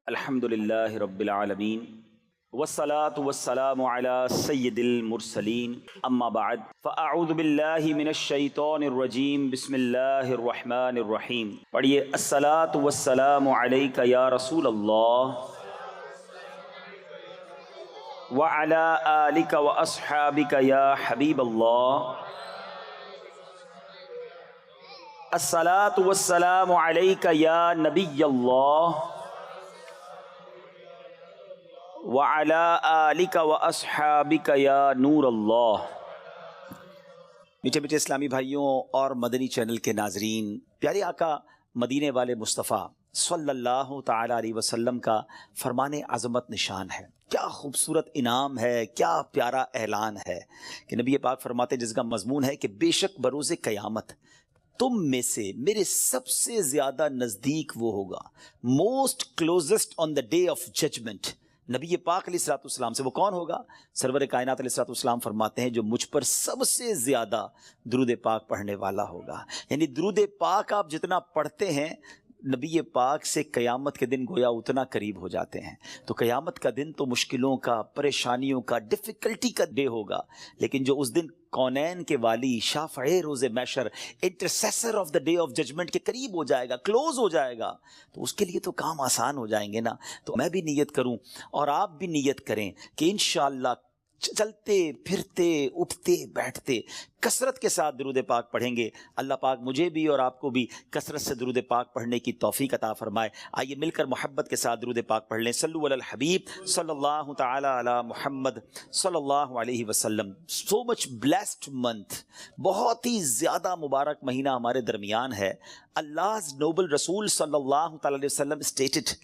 الحمد للہ رب العالمین والصلاة والسلام على سید المرسلین اما بعد فاعوذ باللہ من الشیطان الرجیم بسم اللہ الرحمن الرحیم. پڑھیے الصلاة والسلام علیک یا رسول اللہ وعلی آلک واصحابک یا حبیب اللہ. الصلاة والسلام علیک یا نبی اللہ وَعَلَىٰ آلِكَ وَأَصْحَابِكَ يَا نور اللہ. میٹھے میٹھے اسلامی بھائیوں اور مدنی چینل کے ناظرین، پیارے آقا مدینے والے مصطفیٰ صلی اللہ تعالیٰ علیہ وسلم کا فرمان عظمت نشان ہے. کیا خوبصورت انعام ہے، کیا پیارا اعلان ہے کہ نبی پاک فرماتے جس کا مضمون ہے کہ بے شک بروز قیامت تم میں سے میرے سب سے زیادہ نزدیک وہ ہوگا، most closest on the day of judgement. نبی پاک علیہ الصلوۃ والسلام سے وہ کون ہوگا؟ سرور کائنات علیہ الصلوۃ والسلام فرماتے ہیں جو مجھ پر سب سے زیادہ درود پاک پڑھنے والا ہوگا. یعنی درود پاک آپ جتنا پڑھتے ہیں نبی پاک سے قیامت کے دن گویا اتنا قریب ہو جاتے ہیں. تو قیامت کا دن تو مشکلوں کا، پریشانیوں کا، ڈیفیکلٹی کا ڈے ہوگا، لیکن جو اس دن کونین کے والی، شافع روز محشر، intercessor of the day of judgment کے قریب ہو جائے گا، کلوز ہو جائے گا، تو اس کے لیے تو کام آسان ہو جائیں گے نا. تو میں بھی نیت کروں اور آپ بھی نیت کریں کہ انشاءاللہ چلتے پھرتے اٹھتے بیٹھتے کثرت کے ساتھ درود پاک پڑھیں گے. اللہ پاک مجھے بھی اور آپ کو بھی کثرت سے درود پاک پڑھنے کی توفیق عطا فرمائے. آئیے مل کر محبت کے ساتھ درود پاک پڑھ لیں. صلو علی الحبیب صلی اللہ تعالی علی محمد صلی اللہ علیہ وسلم. سو مچ بلیسڈ منتھ، بہت ہی زیادہ مبارک مہینہ ہمارے درمیان ہے. Allah's noble Rasul sallallahu ta'ala alayhi wasallam stated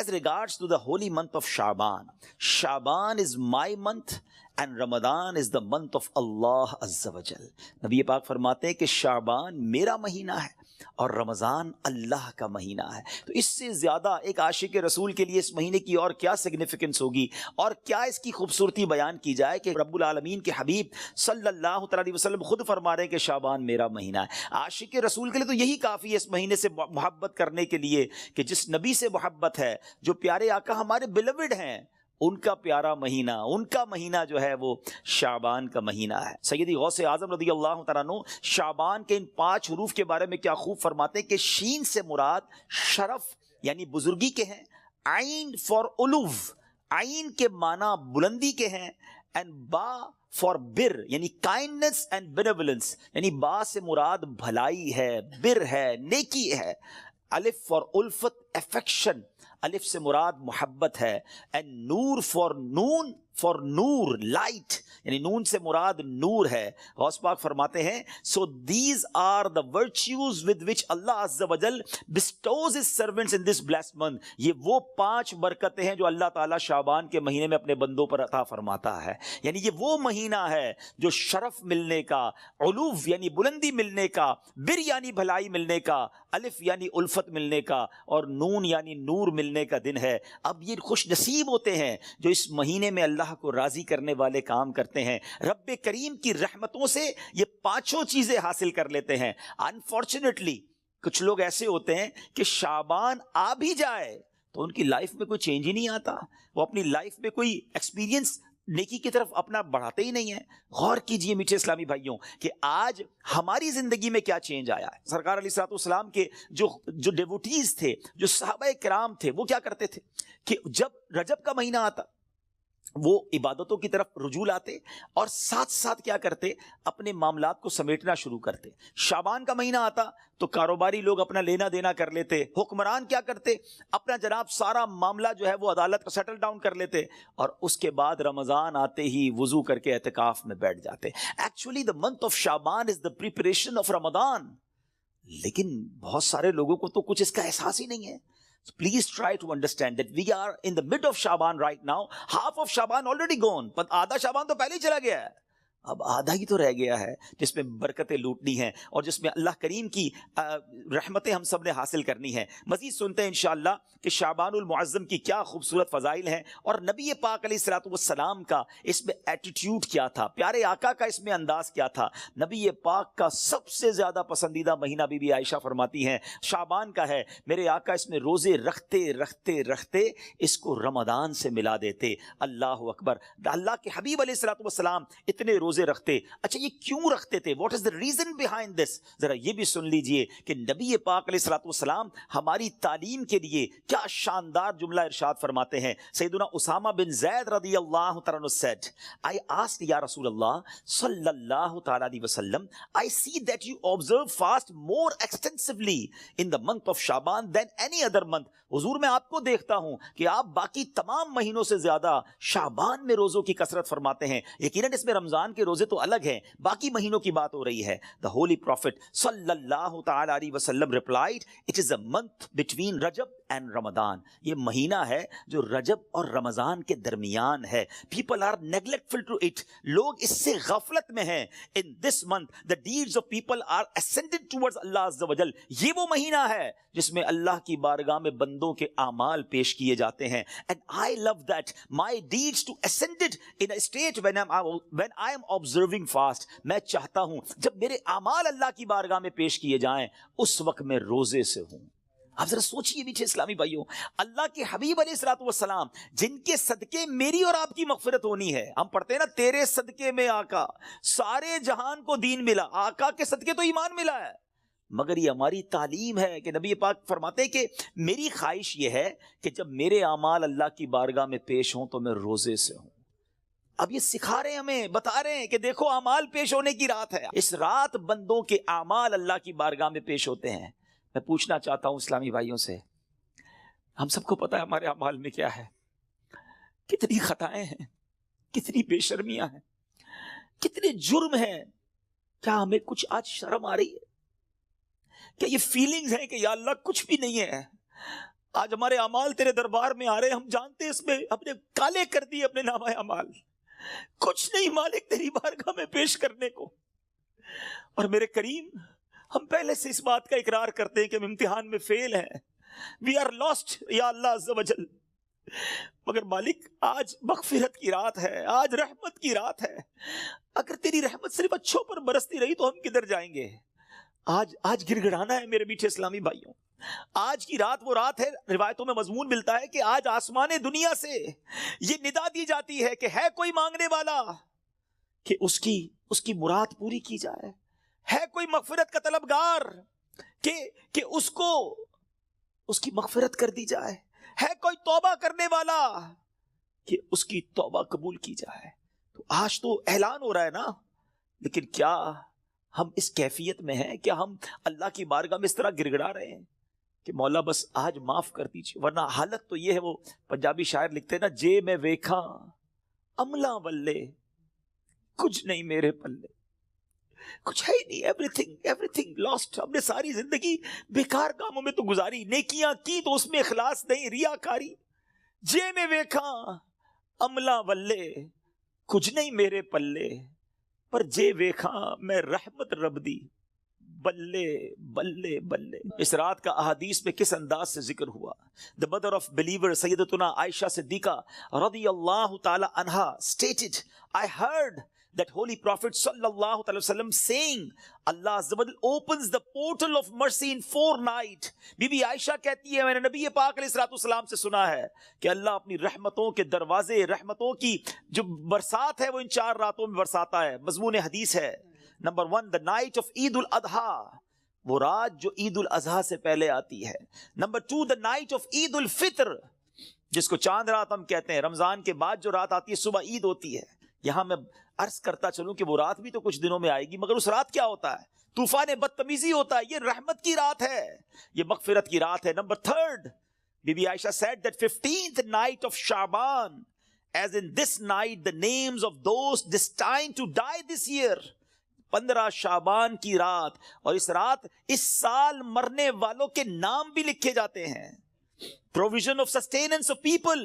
as regards to the holy month of Sha'ban, Sha'ban is my month and Ramadan is the month of Allah Azza wa Jal. نبی پاک فرماتے ہیں کہ شعبان میرا مہینہ ہے اور رمضان اللہ کا مہینہ ہے. تو اس سے زیادہ ایک عاشق رسول کے لیے اس مہینے کی اور کیا سگنیفیکنس ہوگی اور کیا اس کی خوبصورتی بیان کی جائے کہ رب العالمین کے حبیب صلی اللہ تعالی علیہ وسلم خود فرما رہے ہیں کہ شعبان میرا مہینہ ہے. عاشق رسول کے لیے تو یہی کافی ہے اس مہینے سے محبت کرنے کے لیے کہ جس نبی سے محبت ہے، جو پیارے آقا ہمارے بیلوڈ ہیں، ان کا پیارا مہینہ، ان کا مہینہ جو ہے وہ شعبان کا مہینہ ہے. سیدی غوث اعظم رضی اللہ تعالیٰ عنہ شعبان کے ان 5 حروف کے بارے میں کیا خوب فرماتے ہیں کہ شین سے مراد شرف یعنی بزرگی کے ہیں، عین فار علو، عین کے معنی بلندی کے ہیں، اینڈ با فار بر یعنی کائنڈنس اینڈ بینیولنس، یعنی با سے مراد بھلائی ہے، بر ہے، نیکی ہے. الف فار الفت، افیکشن، الف سے مراد محبت ہے. اینڈ نور فار نون، فار نور، لائٹ، یعنی نون سے مراد نور ہے. غوث پاک فرماتے ہیں so these are the virtues with which Allah عز و جل bestows his servants in this blessed month. یہ وہ 5 برکتیں ہیں جو اللہ تعالیٰ شعبان کے مہینے میں اپنے بندوں پر عطا فرماتا ہے. یعنی یہ وہ مہینہ ہے جو شرف ملنے کا، علو یعنی بلندی ملنے کا، بر یعنی بھلائی ملنے کا، الف یعنی الفت ملنے کا، اور نون یعنی نور ملنے کا دن ہے. اب یہ خوش نصیب ہوتے ہیں جو اس مہینے میں اللہ کو راضی کرنے والے کام کرتے ہیں، رب کریم کی رحمتوں سے یہ 5 چیزیں حاصل کر لیتے ہیں. انفارچونیٹلی کچھ لوگ ایسے ہوتے ہیں کہ شعبان آ بھی جائے تو ان کی لائف میں کوئی چینج ہی نہیں آتا، وہ اپنی لائف میں کوئی ایکسپیرینس نیکی کی طرف اپنا بڑھاتے ہی نہیں ہیں. غور کیجئے میٹھے اسلامی بھائیوں کہ آج ہماری زندگی میں کیا چینج آیا ہے. سرکار علیہ الصلوۃ والسلام کے جو ڈیوٹیز تھے، جو صحابہ کرام تھے، وہ کیا کرتے تھے کہ جب رجب کا مہینہ آتا وہ عبادتوں کی طرف رجوع لاتے اور ساتھ ساتھ کیا کرتے، اپنے معاملات کو سمیٹنا شروع کرتے. شعبان کا مہینہ آتا تو کاروباری لوگ اپنا لینا دینا کر لیتے، حکمران کیا کرتے، اپنا جناب سارا معاملہ جو ہے وہ عدالت کا سیٹل ڈاؤن کر لیتے، اور اس کے بعد رمضان آتے ہی وضو کر کے اعتکاف میں بیٹھ جاتے. Actually the month of Shaban is the preparation of Ramadan. لیکن بہت سارے لوگوں کو تو کچھ اس کا احساس ہی نہیں ہے. So please try to understand that we are in the mid of Shaban right now. Half of Shaban already gone. But آدھا شعبان تو پہلے ہی چلا گیا ہے. اب آدھا ہی تو رہ گیا ہے جس میں برکتیں لوٹنی ہیں اور جس میں اللہ کریم کی رحمتیں ہم سب نے حاصل کرنی ہیں. مزید سنتے ہیں انشاءاللہ کہ شعبان المعظم کی کیا خوبصورت فضائل ہیں اور نبی پاک علیہ الصلوۃ والسلام کا اس میں ایٹیٹیوڈ کیا تھا, پیارے آقا کا اس میں انداز کیا تھا. نبی پاک کا سب سے زیادہ پسندیدہ مہینہ بی بی عائشہ فرماتی ہیں شعبان کا ہے. میرے آقا اس میں روزے رکھتے رکھتے رکھتے اس کو رمضان سے ملا دیتے. اللہ اکبر. اللہ کے حبیب علیہ الصلوۃ والسلام اتنے روزے رکھتے. اچھا یہ کیوں رکھتے تھے؟ What is the reason behind this? ذرا یہ بھی سن لیجئے کہ نبی پاک علیہ الصلوۃ والسلام ہماری تعلیم کے لیے کیا شاندار جملہ ارشاد فرماتے ہیں. سیدنا اسامہ بن زید رضی اللہ تعالیٰ عنہ said, I asked یا رسول اللہ صلی اللہ تعالیٰ علیہ وسلم, I see that you observe fast more extensively in the month of Shaban than any other month. حضور میں آپ کو دیکھتا ہوں کہ آپ باقی تمام مہینوں سے زیادہ شعبان میں روزوں کی کثرت فرماتے ہیں. یقیناً اس میں رمضان کے روزے تو الگ ہیں, باقی مہینوں کی بات ہو رہی ہے. The Holy Prophet صلی اللہ تعالیٰ علیہ وسلم replied, it is a month between Rajab and Ramadan. یہ مہینہ ہے جو رجب اور رمضان کے درمیان ہے. People are neglectful to it. لوگ اس سے غفلت میں ہیں. In this month the deeds of people are ascended towards Allah Azza wa Jal. یہ وہ مہینہ ہے جس میں اللہ کی بارگاہ میں بندوں کے اعمال پیش کیے جاتے ہیں. And I love that my deeds to ascended in a state when I am observing fast. میں چاہتا ہوں جب میرے اعمال اللہ کی بارگاہ میں پیش کیے جائیں اس وقت میں روزے سے ہوں. آپ ذرا سوچئے میٹھے اسلامی بھائیوں, اللہ کے حبیب علیہ الصلوۃ والسلام جن کے صدقے میری اور آپ کی مغفرت ہونی ہے. ہم پڑھتے ہیں نا تیرے صدقے میں آقا سارے جہان کو دین ملا. آقا کے صدقے تو ایمان ملا ہے, مگر یہ ہماری تعلیم ہے کہ نبی پاک فرماتے ہیں کہ میری خواہش یہ ہے کہ جب میرے اعمال اللہ کی بارگاہ میں پیش ہوں تو میں روزے سے ہوں. اب یہ سکھا رہے ہیں ہمیں, بتا رہے ہیں کہ دیکھو اعمال پیش ہونے کی رات ہے. اس رات بندوں کے اعمال اللہ کی بارگاہ میں پیش ہوتے ہیں. میں پوچھنا چاہتا ہوں اسلامی بھائیوں سے, ہم سب کو پتا ہے ہمارے اعمال میں کیا ہے, کتنی خطائیں ہیں, کتنی بے شرمیاں ہیں, کتنے جرم ہیں. کیا ہمیں کچھ آج شرم آ رہی ہے؟ کیا یہ فیلنگز ہیں کہ یا اللہ کچھ بھی نہیں ہے؟ آج ہمارے اعمال تیرے دربار میں آ رہے ہیں, ہم جانتے ہیں اس میں اپنے کالے کر دیے اپنے نامہ اعمال, کچھ نہیں مالک تیری بارگاہ میں پیش کرنے کو. اور میرے کریم ہم پہلے سے اس بات کا اقرار کرتے ہیں کہ ہم امتحان میں فیل ہیں, وی آر لاسٹ یا اللہ عز و جل. مگر مالک آج مغفرت کی رات ہے, آج رحمت کی رات ہے. اگر تیری رحمت صرف اچھوں پر برستی رہی تو ہم کدھر جائیں گے؟ آج گڑ گڑانا ہے میرے میٹھے اسلامی بھائیوں. آج کی رات وہ رات ہے, روایتوں میں مضمون ملتا ہے کہ آج آسمان دنیا سے یہ ندا دی جاتی ہے کہ ہے کوئی مانگنے والا کہ اس کی مراد پوری کی جائے. ہے کوئی مغفرت کا طلبگار کہ اس کو اس کی مغفرت کر دی جائے. ہے کوئی توبہ کرنے والا کہ اس کی توبہ قبول کی جائے. تو آج تو اعلان ہو رہا ہے نا, لیکن کیا ہم اس کیفیت میں ہیں؟ کیا ہم اللہ کی بارگاہ میں اس طرح گڑ گڑا رہے ہیں کہ مولا بس آج معاف کر دیجیے؟ ورنہ حالت تو یہ ہے, وہ پنجابی شاعر لکھتے ہیں نا, جے میں ویکھاں عملاں ولے کچھ نہیں میرے پلے, کچھ ہے ہی نہیں, ایوری تھنگ لاسٹ. ہم نے ساری زندگی بیکار کاموں میں تو گزاری, نیکیاں کی تو اس میں اخلاص نہیں, ریاکاری. جے میں ویکھاں عملاں ولے کچھ نہیں میرے پلے, پر جے ویکھاں میں رحمت رب دی بلے بلے بلے. اس رات کا احادیث میں کس انداز سے ذکر ہوا. The mother of believer سیدتنا عائشہ صدیقہ رضی اللہ تعالی عنہا stated, I heard that holy prophet sallallahu alaihi wasallam saying, Allah Azza wa Jal opens the portal of mercy in 4 nights. بی بی عائشہ کہتی ہے میں نے نبی پاک علیہ الصلوۃ والسلام سے سنا ہے کہ اللہ اپنی رحمتوں کے دروازے, رحمتوں کی جو برسات ہے وہ ان 4 راتوں میں برساتا ہے. مضمون حدیث ہے. نمبر 1, the night of عید الاضحیٰ, وہ رات جو عید الاضحیٰ سے پہلے آتی ہے. نمبر 2, the night of عید الفطر, جس کو چاند رات ہم کہتے ہیں. رمضان کے بعد جو رات آتی ہے صبح عید ہوتی ہے. یہاں میں عرض کرتا چلوں کہ وہ رات بھی تو کچھ دنوں میں آئے گی, مگر اس رات کیا ہوتا ہے؟ طوفان بدتمیزی ہوتا ہے. یہ رحمت کی رات ہے, یہ مغفرت کی رات ہے. Number 3, Bibi be Aisha said that 15th night of Shaban, as in this night the names of those destined to die this year. 15 شعبان کی رات, اور اس رات اس سال مرنے والوں کے نام بھی لکھے جاتے ہیں. provision of sustenance of people,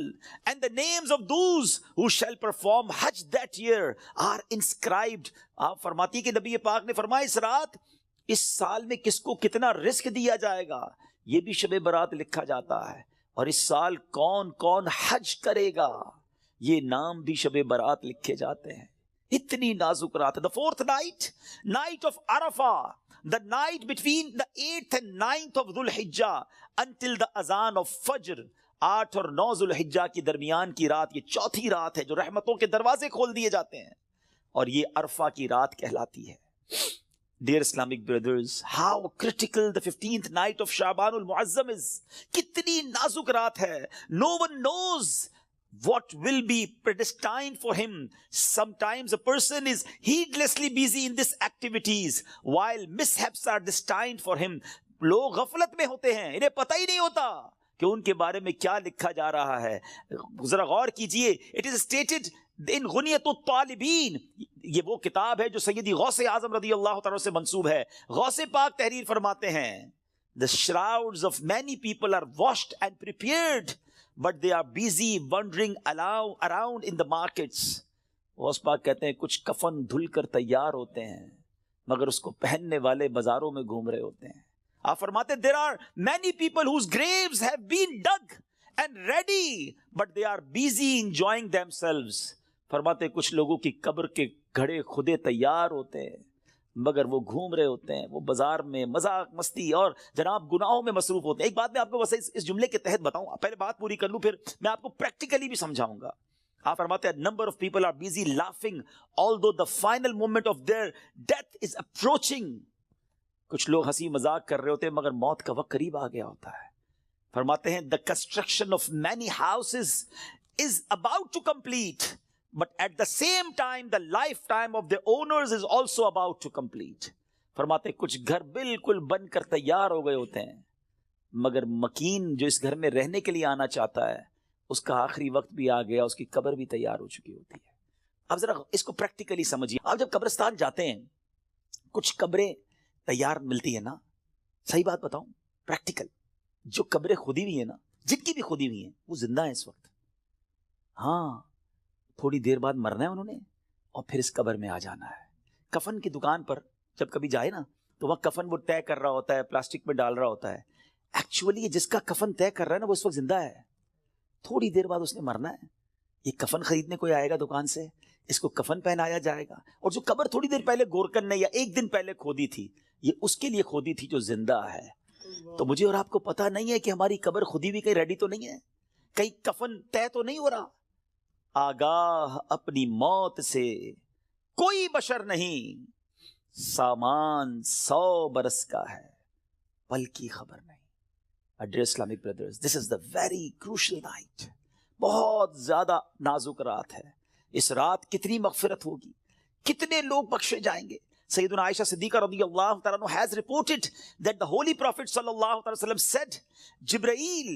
and the names of those who shall perform Hajj that year are inscribed. آپ فرماتی کہ نبی پاک نے فرمایا اس رات اس سال میں کس کو کتنا رزق دیا جائے گا یہ بھی شب برات لکھا جاتا ہے، اور اس سال کون کون حج کرے گا یہ نام بھی شب برات لکھے جاتے ہیں. اتنی نازک رات ہے. The fourth night, night of Arafah, the night between the 8th and 9th of Dhul Hijjah until the azan of Fajr. 8 اور 9 ذو الحجہ کی درمیان کی رات یہ چوتھی رات ہے جو رحمتوں کے دروازے کھول دیے جاتے ہیں، اور یہ عرفہ کی رات کہلاتی ہے. Dear Islamic brothers, how critical the 15th night of Sha'ban al-Mu'azzam is. کتنی نازک رات ہے. No one knows what will be predestined for him. Sometimes a person is heedlessly busy in these activities while mishaps are destined for him. لوگ غفلت میں ہوتے ہیں، انہیں پتہ ہی نہیں ہوتا کہ ان کے بارے میں کیا لکھا جا رہا ہے. ذرا غور کیجئے. It is stated in غنیت الطالبین، یہ وہ کتاب ہے جو سیدی غوث اعظم رضی اللہ تعالیٰ سے منسوب ہے. غوث پاک تحریر فرماتے ہیں The shrouds of many people are washed and prepared, but they are busy wandering around in the markets. Ghaus Pak کہتے ہیں کچھ کفن دھل کر تیار ہوتے ہیں مگر اس کو پہننے والے بازاروں میں گھوم رہے ہوتے ہیں. آپ فرماتے ہیں there are many people whose graves have been dug and ready, but they are busy enjoying themselves. فرماتے ہیں کچھ لوگوں کی قبر کے گھڑے خودے تیار ہوتے ہیں مگر وہ گھوم رہے ہوتے ہیں، وہ بازار میں مذاق مستی اور جناب گناہوں میں مصروف ہوتے ہیں. ایک بات میں آپ کو بس اس جملے کے تحت بتاؤں، پہلے بات پوری کر لوں پھر میں آپ کو پریکٹیکلی بھی سمجھاؤں گا. آپ فرماتے ہیں number of people are busy laughing although the final moment of their death is approaching. کچھ لوگ ہنسی مذاق کر رہے ہوتے ہیں مگر موت کا وقت قریب آ گیا ہوتا ہے. فرماتے ہیں the construction of many houses is about to complete, but at the same time the lifetime of the owners is also about to complete. فرماتے ہیں کچھ گھر بالکل بن کر تیار ہو گئے ہوتے ہیں مگر مکین جو اس گھر میں رہنے کے لیے آنا چاہتا ہے اس کا آخری وقت بھی آ گیا، اس کی قبر بھی تیار ہو چکی ہوتی ہے. اب ذرا اس کو پریکٹیکلی سمجھیے. آپ جب قبرستان جاتے ہیں کچھ قبریں تیار ملتی ہے نا، صحیح بات بتاؤں پریکٹیکل، جو قبریں کھودی ہوئی ہیں نا، جن کی بھی کھودی ہوئی ہیں وہ زندہ ہیں اس وقت. ہاں تھوڑی دیر بعد مرنا ہے انہوں نے اور پھر اس قبر میں آ جانا ہے. کفن کی دکان پر جب کبھی جائے نا تو وہ کفن وہ طے کر رہا ہوتا ہے، پلاسٹک میں ڈال رہا ہوتا ہے. ایکچولی یہ جس کا کفن طے کر رہا ہے نا وہ اس وقت زندہ ہے، تھوڑی دیر بعد اس نے مرنا ہے. یہ کفن خریدنے کوئی آئے گا دکان سے، اس کو کفن پہنایا جائے گا، اور جو قبر تھوڑی دیر پہلے گورکن نے یا ایک دن پہلے کھودی تھی یہ اس کے لیے کھودی تھی جو زندہ ہے. تو مجھے اور آپ کو پتا نہیں ہے کہ ہماری قبر کھودی ہوئی کہیں ریڈی تو نہیں ہے، کہیں کفن طے تو نہیں ہو رہا. آگاہ اپنی موت سے کوئی بشر نہیں، سامان 100 برس کا ہے پل کی خبر نہیں. Dear Islamic brothers, this is the very crucial night. بہت زیادہ نازک رات ہے. اس رات کتنی مغفرت ہوگی، کتنے لوگ بخشے جائیں گے. سیدنا عائشہ صدیقہ رضی اللہ تعالیٰ عنہ has reported that the Holy Prophet صلی اللہ علیہ وسلم said, Jibreel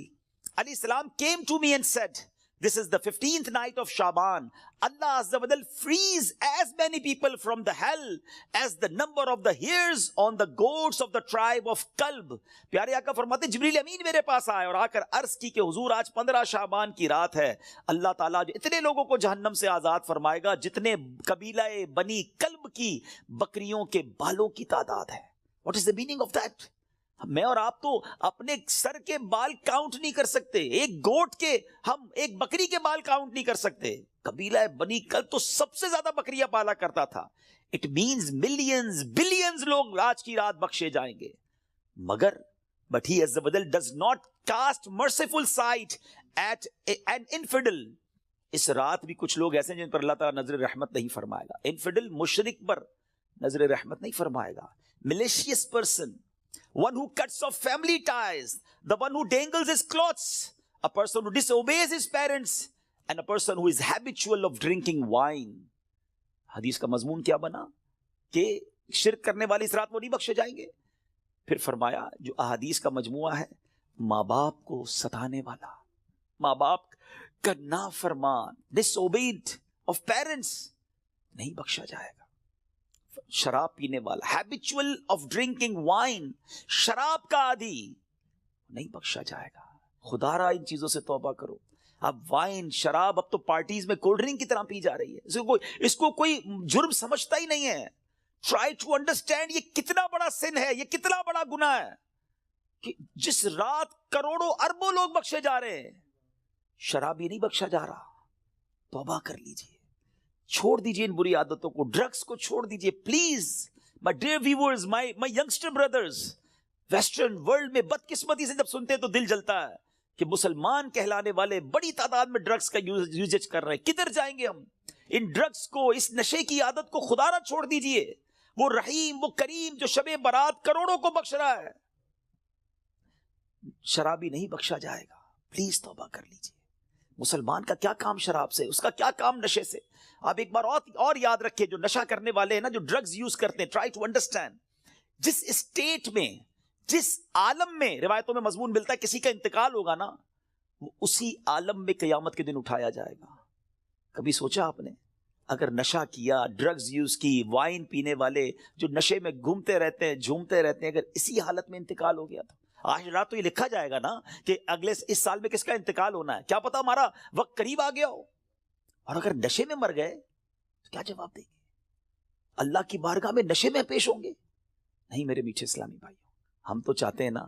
alayhi salam came to me and said, this is the 15th night of Shaban. Allah Azza wa Jal frees as many people from the hell as the number of the hairs on the goats of the tribe of Kalb. پیارے آقا فرماتے جبریل امین میرے پاس آئے اور آ کر عرض کی کہ حضور آج 15 شعبان کی رات ہے، اللہ تعالیٰ اتنے لوگوں کو جہنم سے آزاد فرمائے گا جتنے قبیلہ بنی کلب کی بکریوں کے بالوں کی تعداد ہے. What is the meaning of that? میں اور آپ تو اپنے سر کے بال کاؤنٹ نہیں کر سکتے، ایک گوٹ کے، ہم ایک بکری کے بال کاؤنٹ نہیں کر سکتے. قبیلہ بنی کلب تو سب سے زیادہ بکریاں پالا کرتا تھا. اٹ مینز ملینز بلینز لوگ آج کی رات بخشے جائیں گے. مگر but he as well does not cast merciful sight at an infidel. اس رات بھی کچھ لوگ ایسے ہیں جن پر اللہ تعالیٰ نظر رحمت نہیں فرمائے گا. انفیڈل مشرک پر نظر رحمت نہیں فرمائے گا. malicious person, one who cuts off family ties, the one who dangles his clothes, a person who disobeys his parents, and a person who is habitual of drinking wine. حدیث کا مضمون کیا بنا کہ شرک کرنے والی اس رات وہ نہیں بخشے جائیں گے. پھر فرمایا جو احادیث کا مجموعہ ہے، ماں باپ کو ستانے والا، ماں باپ کا نافرمان، disobeyed of parents، نہیں بخشا جائے گا. شراب پینے والا، habitual of drinking wine، شراب کا عادی، نہیں بخشا جائے گا. خدا را ان چیزوں سے توبہ کرو. اب وائن شراب اب تو پارٹیز میں کولڈ ڈرنک کی طرح پی جا رہی ہے, اس کو کوئی جرم سمجھتا ہی نہیں ہے. ٹرائی ٹو انڈرسٹینڈ یہ کتنا بڑا سن ہے, یہ کتنا بڑا گناہ ہے کہ جس رات کروڑوں اربوں لوگ بخشے جا رہے ہیں, شرابی نہیں بخشا جا رہا. توبہ کر لیجئے, چھوڑ دیجئے ان بری عادتوں کو, ڈرگز کو چھوڑ دیجئے please. My dear viewers, my youngster brothers, western world میں بدقسمتی سے جب سنتے تو دل جلتا ہے کہ مسلمان کہلانے والے بڑی تعداد میں ڈرگز کا یوزج کر رہے ہیں. کدھر جائیں گے ہم؟ ان ڈرگز کو, اس نشے کی عادت کو خدا نہ چھوڑ دیجئے. وہ رحیم, وہ کریم جو شب برات کروڑوں کو بخش رہا ہے, شرابی نہیں بخشا جائے گا. پلیز توبہ کر لیجئے. مسلمان کا کیا کام شراب سے, اس کا کیا کام نشے سے. آپ ایک بار اور یاد رکھیں, جو نشہ کرنے والے ہیں نا, جو ڈرگز یوز کرتے ہیں, ٹرائی ٹو انڈرسٹینڈ, جس اسٹیٹ میں, جس عالم میں روایتوں میں مضمون ملتا ہے کسی کا انتقال ہوگا نا, وہ اسی عالم میں قیامت کے دن اٹھایا جائے گا. کبھی سوچا آپ نے, اگر نشہ کیا, ڈرگز یوز کی, وائن پینے والے جو نشے میں گھومتے رہتے ہیں, جھومتے رہتے ہیں, اگر اسی حالت میں انتقال ہو گیا تو آج رات تو یہ لکھا جائے گا نا کہ اگلے اس سال میں کس کا انتقال ہونا ہے, کیا پتا ہمارا وقت قریب آ گیا ہو. اور اگر نشے میں مر گئے تو کیا جواب دیں گے؟ اللہ کی بارگاہ میں نشے میں پیش ہوں گے؟ نہیں میرے میٹھے اسلامی بھائیوں, ہم تو چاہتے ہیں نا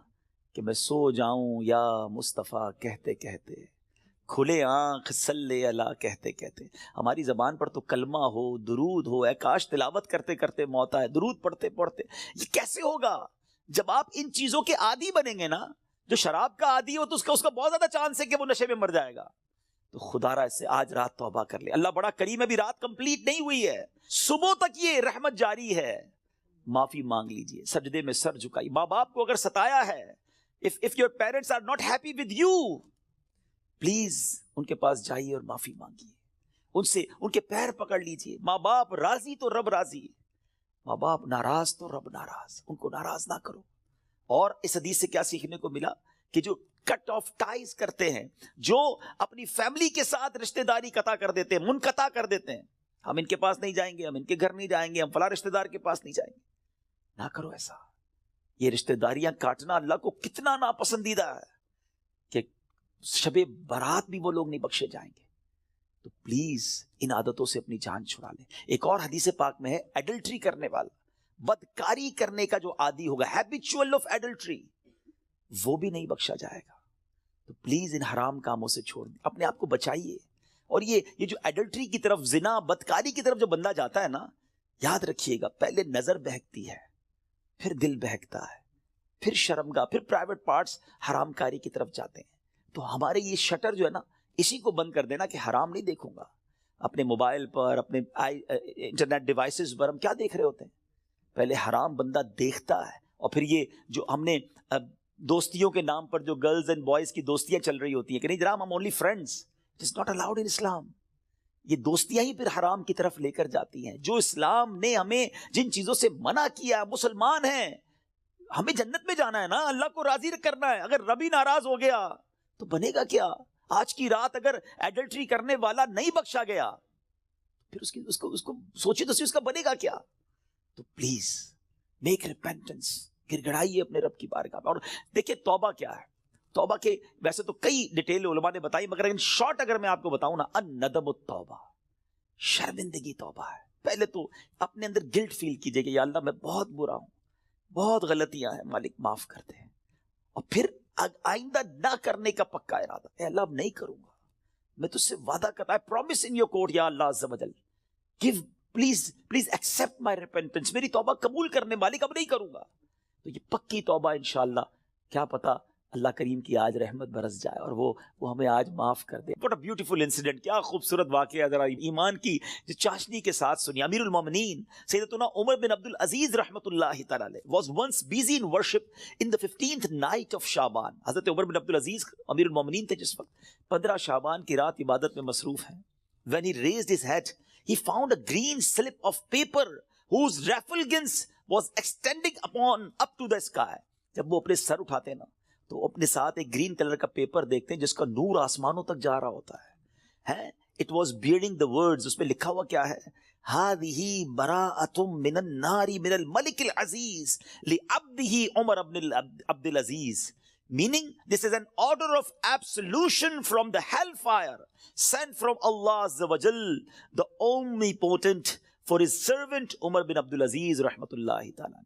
کہ میں سو جاؤں یا مصطفیٰ کہتے کہتے, کھلے آنکھ صلی اللہ کہتے کہتے. ہماری زبان پر تو کلمہ ہو, درود ہو, اے کاش تلاوت کرتے کرتے موت آئے, درود پڑھتے پڑھتے. یہ کیسے ہوگا جب آپ ان چیزوں کے عادی بنیں گے نا؟ جو شراب کا عادی ہو تو اس کا بہت زیادہ چانس ہے کہ وہ نشے میں مر جائے گا. تو خدا را اس سے آج رات توبہ کر لے. اللہ بڑا کریم ہے, ابھی رات کمپلیٹ نہیں ہوئی ہے, صبح تک یہ رحمت جاری ہے. معافی مانگ لیجئے, سجدے میں سر جھکائی. ماں باپ کو اگر ستایا ہے, if your parents are not happy with you, please ان کے پاس جائیے اور معافی مانگیے, ان سے ان کے پیر پکڑ لیجئے. ماں باپ راضی تو رب راضی, ماں باپ ناراض تو رب ناراض, ان کو ناراض نہ کرو. اور اس حدیث سے کیا سیکھنے کو ملا کہ جو کٹ آف ٹائز کرتے ہیں, جو اپنی فیملی کے ساتھ رشتہ داری قطع کر دیتے ہیں, منقطع کر دیتے ہیں, ہم ان کے پاس نہیں جائیں گے, ہم ان کے گھر نہیں جائیں گے, ہم فلاں رشتہ دار کے پاس نہیں جائیں گے, نہ کرو ایسا. یہ رشتہ داریاں کاٹنا اللہ کو کتنا ناپسندیدہ ہے کہ شب برات بھی وہ لوگ نہیں بخشے جائیں گے. تو پلیز ان عادتوں سے اپنی جان چھڑا لیں. ایک اور حدیث پاک میں ہے, ایڈلٹری کرنے والا, بدکاری کرنے کا جو عادی ہوگا, ہیبیچول آف ایڈلٹری, وہ بھی نہیں بخشا جائے گا. تو پلیز ان حرام کاموں سے چھوڑ دیں, اپنے آپ کو بچائیے. اور یہ جو ایڈلٹری کی طرف, زنا, بدکاری کی طرف جو بندہ جاتا ہے نا, یاد رکھیے گا پہلے نظر بہکتی ہے, پھر دل بہکتا ہے, پھر شرمگاہ, پھر پرائیویٹ پارٹس حرام کاری کی طرف جاتے ہیں. تو ہمارے یہ شٹر جو ہے نا, اسی کو بند کر دینا کہ حرام نہیں دیکھوں گا. اپنے موبائل پر, اپنے انٹرنیٹ ڈیوائسز پر ہم کیا دیکھ رہے ہوتے ہیں؟ پہلے حرام بندہ دیکھتا ہے, اور پھر یہ جو ہم نے دوستیوں کے نام پر جو گرلز اینڈ بوائز کی دوستیاں چل رہی ہوتی ہیں کہ نہیں جناب ہم only friends, it is not allowed in Islam. یہ دوستیاں ہی پھر حرام کی طرف لے کر جاتی ہیں. جو اسلام نے ہمیں جن چیزوں سے منع کیا, مسلمان ہیں, ہمیں جنت میں جانا ہے نا, اللہ کو راضی کرنا ہے. اگر رب ہی ناراض ہو گیا تو بنے گا کیا؟ آج کی رات اگر ایڈلٹری کرنے والا نہیں بخشا گیا پھر اس کو سوچی تو اس کا بنے گا کیا؟ تو پلیز میک ریپینٹنس, گر گڑائیے اپنے رب کی بارگاہ میں. اور دیکھیں توبہ کیا ہے. توبہ کے ویسے تو کئی ڈیٹیل علماء نے بتائی, مگر ان شارٹ اگر میں آپ کو بتاؤں نا, الندم التوبہ, شرمندگی توبہ ہے. پہلے تو اپنے اندر گلٹ فیل کیجئے کہ یا اللہ میں بہت برا ہوں, بہت غلطیاں ہیں, مالک معاف کر دے. اور پھر آئندہ نہ کرنے کا پکا ارادہ, اے اللہ اب نہیں کروں گا, میں تجھ سے وعدہ کرتا, I promise in your court یا اللہ عز و جل, give please accept my repentance, میری توبہ قبول کرنے مالک, اب نہیں کروں گا. تو یہ پکی توبہ انشاءاللہ, کیا پتا اللہ کریم کی آج رحمت برس جائے اور وہ ہمیں آج معاف کر دے. What a beautiful incident, کیا خوبصورت واقعہ, ذرا ایمان کی جو چاشنی کے ساتھ سنی. امیر المومنین سیدتنا عمر بن عبد العزیز رحمۃ اللہ تعالی علیہ was once busy in worship in the 15th night of شعبان. حضرت عمر بن عبد العزیز امیر المومنین تھے جس وقت 15 شعبان کی رات عبادت میں مصروف ہیں. When he raised his head, he found a green slip of paper whose refulgence was extending up to the sky. جب وہ اپنے سر اٹھاتے ہیں نا تو اپنے ساتھ ایک گرین کلر کا پیپر دیکھتے ہیں جس کا نور آسمانوں تک جا رہا ہوتا ہے. It was bearing the words, اس میں لکھا ہوا کیا ہے, هذه براءة من النار من الملك العزيز لعبده عمر بن عبد العزيز, meaning this is an order of absolution from the hellfire sent from Allah Azza wa Jal, the omnipotent, for his servant Umar bin Abdul Aziz rahmatullahi ta'ala.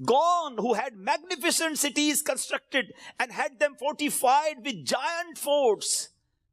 gone who had magnificent cities constructed and had them fortified with giant forts?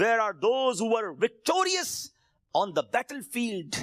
Where are those who were victorious on the battlefield?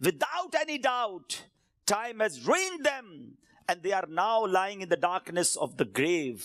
Without any doubt, time has ruined them and they are now lying in the darkness of the grave.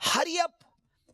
Hurry up,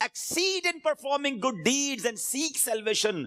exceed in performing good deeds and seek salvation.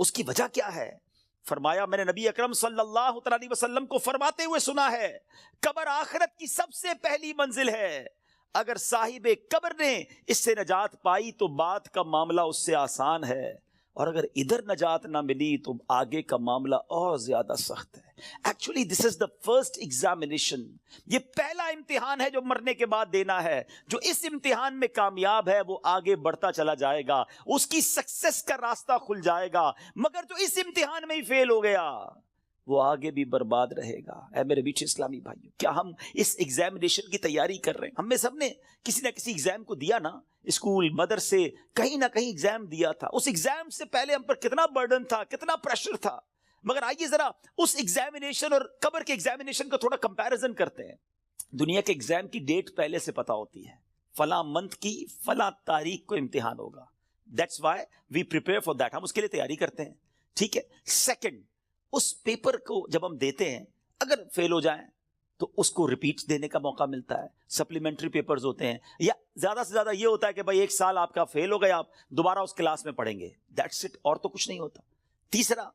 اس کی وجہ کیا ہے؟ فرمایا میں نے نبی اکرم صلی اللہ علیہ وسلم کو فرماتے ہوئے سنا ہے قبر آخرت کی سب سے پہلی منزل ہے، اگر صاحب قبر نے اس سے نجات پائی تو بعد کا معاملہ اس سے آسان ہے، اور اگر ادھر نجات نہ ملی تو آگے کا معاملہ اور زیادہ سخت ہے۔ Actually this is the first examination, یہ پہلا امتحان ہے جو مرنے کے بعد دینا ہے۔ جو اس امتحان میں کامیاب ہے وہ آگے بڑھتا چلا جائے گا، اس کی سکسس کا راستہ کھل جائے گا، مگر جو اس امتحان میں ہی فیل ہو گیا وہ آگے بھی برباد رہے گا۔ اے میرے بیچ اسلامی بھائیو، کیا ہم اس ایگزامینیشن کی تیاری کر رہے ہیں؟ ہم میں سب نے کسی نہ کسی ایگزام کو دیا نا، اسکول مدرسے کہیں نہ کہیں ایگزام دیا تھا۔ اس ایگزام سے پہلے ہم پر کتنا برڈن تھا، کتنا پریشر تھا، مگر آئیے ذرا اس ایگزامینیشن اور قبر کے ایگزامینیشن کا تھوڑا کمپیریزن کرتے ہیں۔ دنیا کے ایگزام کی ڈیٹ پہلے سے پتا ہوتی ہے، فلاں منتھ کی فلاں تاریخ کو امتحان ہوگا، that's why we prepare for that, ہم اس کے لیے تیاری کرتے ہیں، ٹھیک ہے۔ سیکنڈ، اس پیپر کو جب ہم دیتے ہیں اگر فیل ہو جائیں تو اس کو ریپیٹ دینے کا موقع ملتا ہے، سپلیمنٹری پیپرز ہوتے ہیں، یا زیادہ سے زیادہ یہ ہوتا ہے کہ بھائی ایک سال آپ کا فیل ہو گیا، آپ دوبارہ اس کلاس میں پڑھیں گے، دیٹس اٹ، اور تو کچھ نہیں ہوتا۔ تیسرا،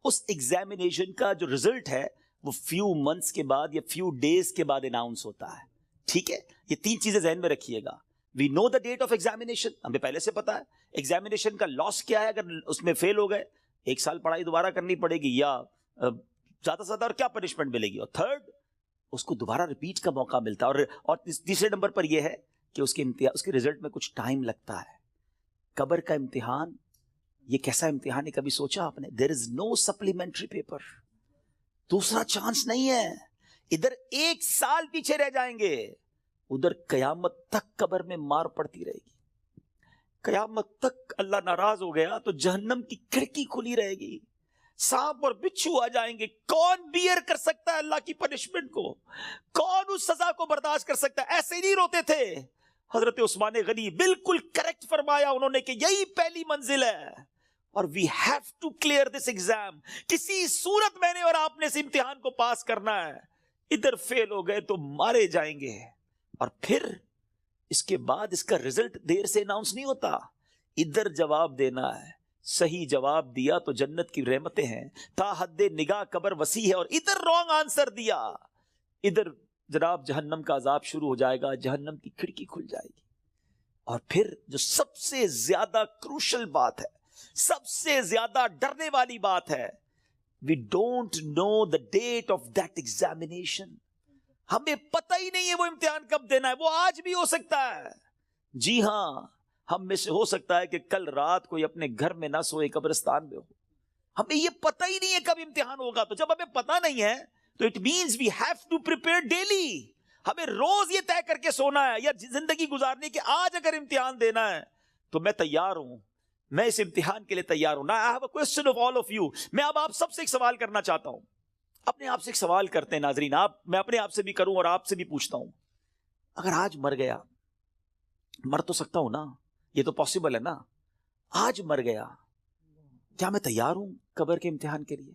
اس ایگزامینیشن کا جو رزلٹ ہے وہ فیو منتھس کے بعد یا فیو ڈیز کے بعد اناؤنس ہوتا ہے، ٹھیک ہے۔ یہ تین چیزیں ذہن میں رکھیے گا، وی نو دا ڈیٹ آف ایگزامینیشن، ہمیں پہلے سے پتا ہے ایگزامینیشن کا لاس کیا ہے اگر اس میں فیل ہو گئے، ایک سال پڑھائی دوبارہ کرنی پڑے گی، یا زیادہ سے زیادہ اور کیا پنشمنٹ ملے گی، اور تھرڈ اس کو دوبارہ ریپیٹ کا موقع ملتا ہے، اور تیسرے نمبر پر یہ ہے کہ اس کے رزلٹ میں کچھ ٹائم لگتا ہے۔ قبر کا امتحان یہ کیسا امتحان ہے، کبھی سوچا آپ نے؟ دیر از نو سپلیمنٹری پیپر، دوسرا چانس نہیں ہے۔ ادھر ایک سال پیچھے رہ جائیں گے، ادھر قیامت تک قبر میں مار پڑتی رہے گی، قیامت تک اللہ ناراض ہو گیا تو جہنم کی کھڑکی کھلی رہے گی، سانپ اور بچھو آ جائیں گے۔ کون بیئر کر سکتا ہے اللہ کی پنشمنٹ کو؟ کون اس سزا کو برداشت کر سکتا ہے؟ ایسے نہیں روتے تھے حضرت عثمان غنی، بالکل کریکٹ فرمایا انہوں نے کہ یہی پہلی منزل ہے، اور we have to clear this exam, کسی صورت میں نے اور آپ نے اس امتحان کو پاس کرنا ہے۔ ادھر فیل ہو گئے تو مارے جائیں گے، اور پھر اس کے بعد اس کا رزلٹ دیر سے اناؤنس نہیں ہوتا، ادھر جواب دینا ہے۔ صحیح جواب دیا تو جنت کی رحمتیں ہیں، تا حد نگاہ قبر وسیع ہے، اور ادھر رانگ آنسر دیا، ادھر جناب جہنم کا عذاب شروع ہو جائے گا، جہنم کی کھڑکی کھل جائے گی۔ اور پھر جو سب سے زیادہ کروشل بات ہے، سب سے زیادہ ڈرنے والی بات ہے، we don't know the date of that examination, ہمیں پتہ ہی نہیں ہے وہ امتحان کب دینا ہے، وہ آج بھی ہو سکتا ہے۔ جی ہاں، ہم میں سے ہو سکتا ہے کہ کل رات کوئی اپنے گھر میں نہ سوئے، قبرستان میں ہو، ہمیں یہ پتہ ہی نہیں ہے کب امتحان ہوگا۔ تو جب ہمیں پتہ نہیں ہے تو it means we have to prepare daily, ہمیں روز یہ طے کر کے سونا ہے یا زندگی گزارنی کہ آج اگر امتحان دینا ہے تو میں تیار ہوں، میں اس امتحان کے لیے تیار ہوں۔ I have a question of all of you، میں اب آپ سب سے ایک سوال کرنا چاہتا ہوں، اپنے آپ سے ایک سوال کرتے ہیں ناظرین، میں اپنے آپ سے بھی کروں اور آپ سے بھی پوچھتا ہوں، اگر آج مر گیا، مر تو سکتا ہوں نا، یہ تو پاسبل ہے نا، آج مر گیا، کیا میں تیار ہوں قبر کے امتحان کے لیے؟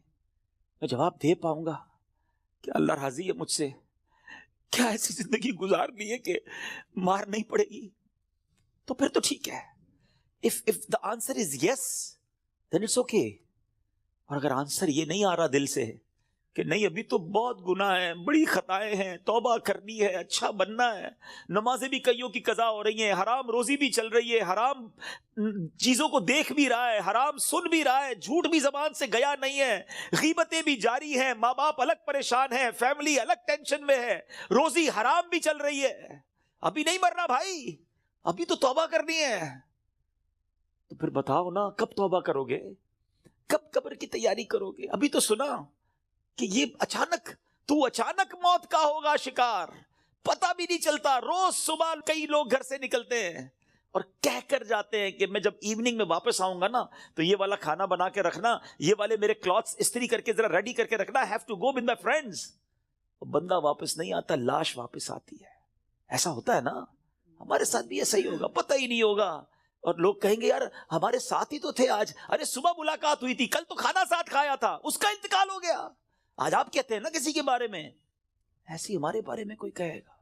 میں جواب دے پاؤں گا کہ اللہ راضی ہے مجھ سے؟ کیا ایسی زندگی گزارنی ہے کہ مار نہیں پڑے گی؟ تو پھر تو ٹھیک ہے، if the answer is yes then it's okay، اور اگر آنسر یہ نہیں آ رہا دل سے کہ نہیں ابھی تو بہت گناہ ہیں، بڑی خطائیں ہیں، توبہ کرنی ہے، اچھا بننا ہے، نمازیں بھی کئیوں کی قضا ہو رہی ہیں، حرام روزی بھی چل رہی ہے، حرام چیزوں کو دیکھ بھی رہا ہے، حرام سن بھی رہا ہے، جھوٹ بھی زبان سے گیا نہیں ہے، غیبتیں بھی جاری ہیں، ماں باپ الگ پریشان ہیں، فیملی الگ ٹینشن میں ہے، روزی حرام بھی چل رہی ہے، ابھی نہیں مرنا بھائی، ابھی تو توبہ کرنی ہے۔ تو پھر بتاؤ نا کب توبہ کرو گے، کب قبر کی تیاری کرو گے؟ ابھی تو سنا کہ یہ اچانک موت کا ہوگا شکار، پتہ بھی نہیں چلتا۔ روز صبح کئی لوگ گھر سے نکلتے ہیں اور کہہ کر جاتے ہیں کہ میں جب ایوننگ میں واپس آؤں گا نا تو یہ والا کھانا بنا کے رکھنا، یہ والے میرے کلوتھس استری کر کے ذرا ریڈی کر کے رکھنا، have to go with my friends. بندہ واپس نہیں آتا، لاش واپس آتی ہے۔ ایسا ہوتا ہے نا، ہمارے ساتھ بھی ایسا ہی ہوگا، پتہ ہی نہیں ہوگا، اور لوگ کہیں گے یار ہمارے ساتھ ہی تو تھے آج، ارے صبح ملاقات ہوئی تھی، کل تو کھانا ساتھ کھایا تھا، اس کا انتقال ہو گیا، آج آپ کہتے ہیں نا کسی کے بارے میں، ایسی ہمارے بارے میں کوئی کہے گا،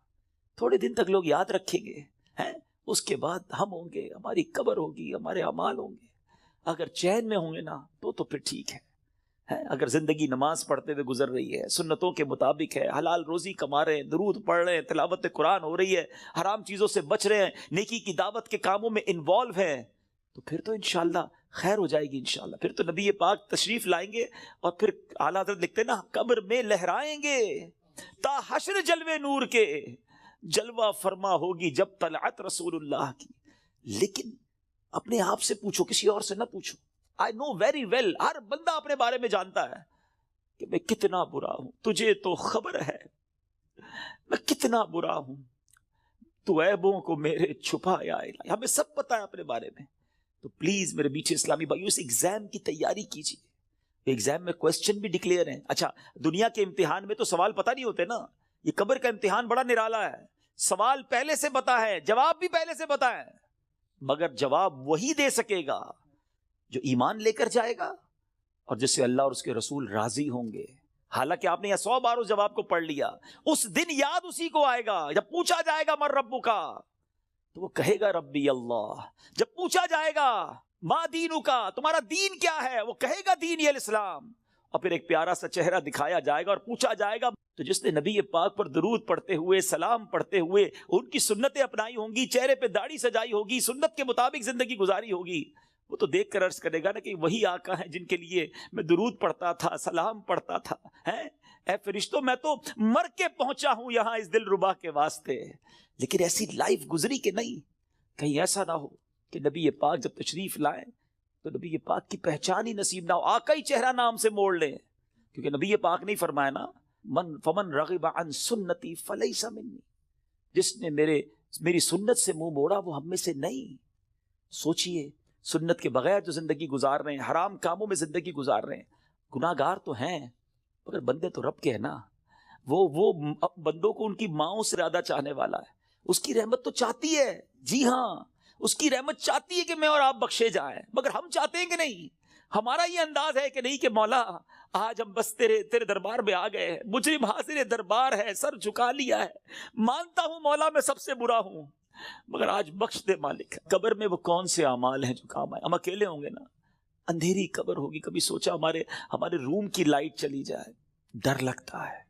تھوڑے دن تک لوگ یاد رکھیں گے، اس کے بعد ہم ہوں گے، ہماری قبر ہوگی، ہمارے اعمال ہوں گے۔ اگر چین میں ہوں گے نا تو پھر ٹھیک ہے. اگر زندگی نماز پڑھتے ہوئے گزر رہی ہے, سنتوں کے مطابق ہے, حلال روزی کما رہے ہیں, درود پڑھ رہے ہیں, تلاوت قرآن ہو رہی ہے, حرام چیزوں سے بچ رہے ہیں, نیکی کی دعوت کے کاموں میں انوالو ہیں, تو پھر تو انشاءاللہ خیر ہو جائے گی انشاءاللہ. پھر تو نبی پاک تشریف لائیں گے اور پھر اعلیٰ حضرت لکھتے نا قبر میں لہرائیں گے تا حشر جلوے نور کے, جلوہ فرما ہوگی جب طلعت رسول اللہ کی. لیکن اپنے آپ سے پوچھو, کسی اور سے نہ پوچھو. I know very well, ہر بندہ اپنے بارے میں جانتا ہے کہ میں کتنا برا ہوں, تجھے تو خبر ہے میں کتنا برا ہوں, تو عیبوں کو میرے چھپایا الہی. ہمیں سب پتا ہے اپنے بارے میں. تو پلیز میرے میٹھے اسلامی بھائیو, اس ایگزام کی تیاری کیجیے. ایگزام میں کوسچن بھی ڈکلیئر ہیں. اچھا, دنیا کے امتحان میں تو سوال پتہ نہیں ہوتے نا, یہ قبر کا امتحان بڑا نرالا ہے. سوال پہلے سے پتا ہے, جواب بھی پہلے سے پتا ہے, مگر جواب وہی دے سکے گا جو ایمان لے کر جائے گا اور جس سے اللہ اور اس کے رسول راضی ہوں گے. حالانکہ آپ نے یہ 100 بار اس جواب کو پڑھ لیا, اس دن یاد اسی کو آئے گا جب پوچھا جائے گا من ربک کا, تو وہ کہے گا ربی اللہ. جب پوچھا جائے گا ما دینک کا, تمہارا دین کیا ہے, وہ کہے گا دینی الاسلام. اور پھر ایک پیارا سا چہرہ دکھایا جائے گا اور پوچھا جائے گا تو جس نے نبی پاک پر درود پڑھتے ہوئے, سلام پڑھتے ہوئے ان کی سنتیں اپنائی ہوں گی, چہرے پہ داڑھی سجائی ہوگی, سنت کے مطابق زندگی گزاری ہوگی, وہ تو دیکھ کر عرض کرے گا نا کہ وہی آقا ہیں جن کے لیے میں درود پڑھتا تھا, سلام پڑھتا تھا. اے فرشتوں, میں تو مر کے پہنچا ہوں یہاں اس دل ربا کے واسطے. لیکن ایسی لائف گزری کہ نہیں, کہیں ایسا نہ ہو کہ نبی پاک جب تشریف لائیں تو نبی پاک کی پہچان ہی نصیب نہ ہو, آقا ہی چہرہ نام سے موڑ لیں. کیونکہ نبی پاک نہیں فرمایا نا فمن رغب عن سنتی فلیس منی, جس نے میری سنت سے منہ موڑا وہ ہم میں سے نہیں. سوچئے, سنت کے بغیر جو زندگی گزار رہے ہیں, حرام کاموں میں زندگی گزار رہے ہیں, گناہ گار تو ہیں مگر بندے تو رب کے ہیں نا. وہ بندوں کو ان کی ماؤں سے زیادہ چاہنے والا ہے. اس کی رحمت تو چاہتی ہے, جی ہاں, اس کی رحمت چاہتی ہے کہ میں اور آپ بخشے جائیں, مگر ہم چاہتے ہیں کہ نہیں. ہمارا یہ انداز ہے کہ نہیں کہ مولا آج ہم بس تیرے دربار میں آ گئے ہیں, مجرم حاضر دربار ہے, سر جھکا لیا ہے, مانتا ہوں مولا میں سب سے برا ہوں, مگر آج بخش دے مالک. قبر میں وہ کون سے اعمال ہیں جو کام آئے؟ ہم اکیلے ہوں گے نا, اندھیری قبر ہوگی. کبھی سوچا ہمارے روم کی لائٹ چلی جائے, ڈر لگتا ہے.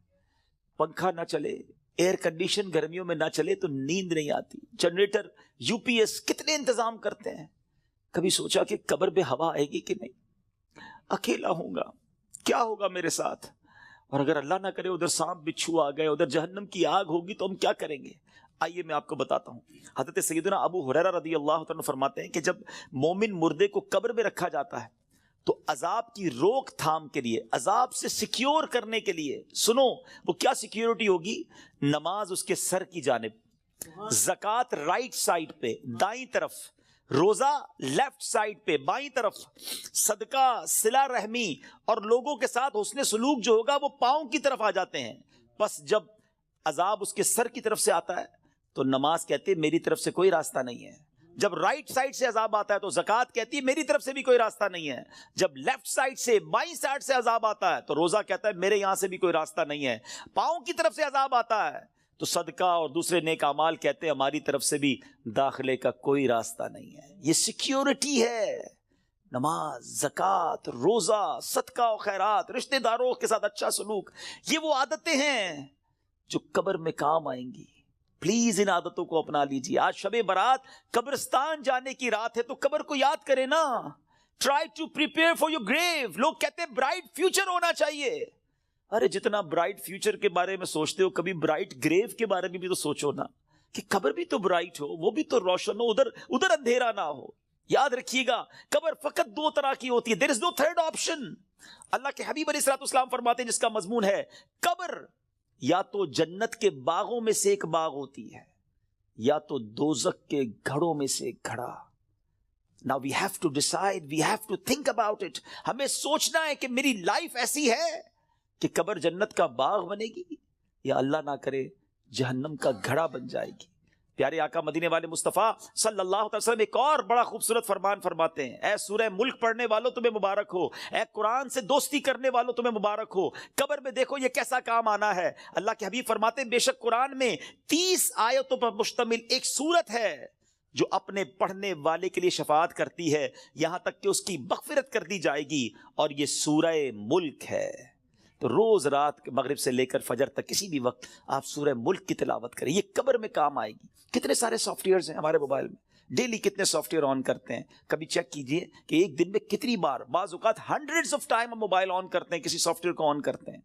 پنکھا نہ چلے, ایئر کنڈیشن گرمیوں میں نہ چلے تو نیند نہیں آتی. جنریٹر, یو پی ایس, کتنے انتظام کرتے ہیں. کبھی سوچا کہ قبر پہ ہوا آئے گی کہ نہیں, اکیلا ہوں گا, کیا ہوگا میرے ساتھ. اور اگر اللہ نہ کرے ادھر سانپ بچھو آ گئے, ادھر جہنم کی آگ ہوگی تو ہم کیا کریں گے. آئیے میں آپ کو بتاتا ہوں. حضرت سیدنا ابو ہریرہ رضی اللہ عنہ فرماتے ہیں کہ جب مومن مردے کو قبر میں رکھا جاتا ہے تو عذاب کی روک تھام کے لیے, عذاب سے سیکیور کرنے کے لیے, سنو وہ کیا سیکیورٹی ہوگی, نماز اس کے سر کی جانب, زکوٰۃ رائٹ سائڈ پہ دائیں طرف, روزہ لیفٹ سائڈ پہ بائیں طرف, صدقہ, صلہ رحمی اور لوگوں کے ساتھ حسن سلوک جو ہوگا وہ پاؤں کی طرف آ جاتے ہیں. بس جب عذاب اس کے سر کی طرف سے آتا ہے تو نماز کہتی ہے میری طرف سے کوئی راستہ نہیں ہے. جب رائٹ سائڈ سے عذاب آتا ہے تو زکوٰۃ کہتی ہے میری طرف سے بھی کوئی راستہ نہیں ہے. جب لیفٹ سائڈ سے, بائیں سائڈ سے عذاب آتا ہے تو روزہ کہتا ہے میرے یہاں سے بھی کوئی راستہ نہیں ہے. پاؤں کی طرف سے عذاب آتا ہے تو صدقہ اور دوسرے نیک اعمال کہتے ہیں ہماری طرف سے بھی داخلے کا کوئی راستہ نہیں ہے. یہ سیکیورٹی ہے. نماز, زکوٰۃ, روزہ, صدقہ و خیرات, رشتہ داروں کے ساتھ اچھا سلوک, یہ وہ عادتیں ہیں جو قبر میں کام آئیں گی. پلیز ان عادتوں کو اپنا لیجیے. آج شب برات قبرستان جانے کی رات ہے تو قبر کو یاد کریں نا. Try to prepare for your grave. لوگ کہتے ہیں برائٹ فیوچر ہونا چاہیے. ارے جتنا برائٹ فیوچر کے بارے میں سوچتے ہو کبھی برائٹ گریو کے بارے میں بھی تو سوچو نا, کہ قبر بھی تو برائٹ ہو, وہ بھی تو روشن ہو, ادھر اندھیرا نہ ہو. یاد رکھیے گا قبر فقط 2 طرح کی ہوتی ہے. دیر از نو تھرڈ آپشن. اللہ کے حبیب علیہ الصلوۃ والسلام فرماتے ہیں جس کا مضمون ہے قبر یا تو جنت کے باغوں میں سے ایک باغ ہوتی ہے یا تو دوزخ کے گھڑوں میں سے ایک گھڑا. Now we have to decide, we have to think about it. ہمیں سوچنا ہے کہ میری لائف ایسی ہے کہ قبر جنت کا باغ بنے گی یا اللہ نہ کرے جہنم کا گھڑا بن جائے گی. پیارے آقا مدینے والے مصطفیٰ صلی اللہ علیہ وسلم ایک اور بڑا خوبصورت فرمان فرماتے ہیں, اے سورہ ملک پڑھنے والوں تمہیں مبارک ہو, اے قرآن سے دوستی کرنے والوں تمہیں مبارک ہو. قبر میں دیکھو یہ کیسا کام آنا ہے. اللہ کے حبیب فرماتے ہیں بے شک قرآن میں 30 آیتوں پر مشتمل ایک سورت ہے جو اپنے پڑھنے والے کے لیے شفاعت کرتی ہے یہاں تک کہ اس کی مغفرت کر دی جائے گی، اور یہ سورہ ملک ہے۔ تو روز رات مغرب سے لے کر فجر تک کسی بھی وقت آپ سورہ ملک کی تلاوت کریں، یہ قبر میں کام آئے گی۔ کتنے سارے سافٹ ویئرز ہیں ہمارے موبائل میں، ڈیلی کتنے سافٹ ویئر آن کرتے ہیں، کبھی چیک کیجئے کہ ایک دن میں کتنی بار، بعض اوقات ہنڈریڈز آف ٹائم ہم موبائل آن کرتے ہیں، کسی سافٹ ویئر کو آن کرتے ہیں۔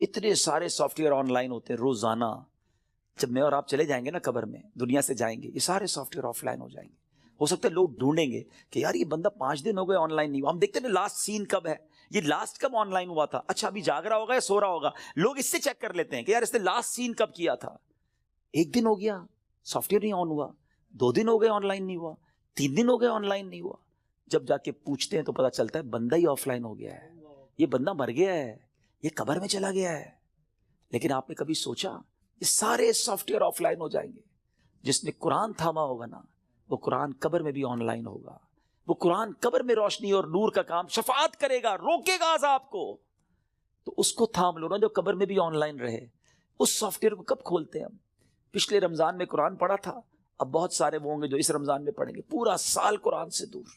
اتنے سارے سافٹ ویئر آن لائن ہوتے ہیں روزانہ۔ جب میں اور آپ چلے جائیں گے نا قبر میں، دنیا سے جائیں گے، یہ سارے سافٹ ویئر آف لائن ہو جائیں گے۔ ہو سکتا ہے لوگ ڈھونڈیں گے کہ یار یہ بندہ 5 دن ہو گئے آن لائن نہیں ہوا، ہم دیکھتے ہیں نا لاسٹ سین کب ہے، یہ لاسٹ کب آن لائن ہوا تھا، اچھا ابھی جاگ رہا ہوگا یا سو رہا ہوگا، لوگ اس سے چیک کر لیتے ہیں کہ یار اس نے لاسٹ سین کب کیا تھا۔ 1 دن ہو گیا سافٹ ویئر نہیں آن ہوا، 2 دن ہو گئے آن لائن نہیں ہوا، 3 دن ہو گئے آن لائن نہیں ہوا۔ جب جا کے پوچھتے ہیں تو پتا چلتا ہے بندہ ہی آف لائن ہو گیا ہے، یہ بندہ مر گیا ہے، یہ قبر میں چلا گیا ہے۔ لیکن آپ نے کبھی سوچا یہ سارے سافٹ ویئر آف لائن ہو جائیں گے؟ جس نے قرآن تھاما ہوگا نا، وہ قرآن قبر میں بھی آن لائن ہوگا، وہ قرآن قبر میں روشنی اور نور کا کام، شفاعت کرے گا، روکے گا عذاب کو۔ تو اس کو تھام لو نا جو قبر میں بھی آن لائن رہے۔ اس سافٹ ویئر کو کب کھولتے ہیں ہم؟ پچھلے رمضان میں قرآن پڑھا تھا، اب بہت سارے وہ ہوں گے جو اس رمضان میں پڑھیں گے، پورا سال قرآن سے دور،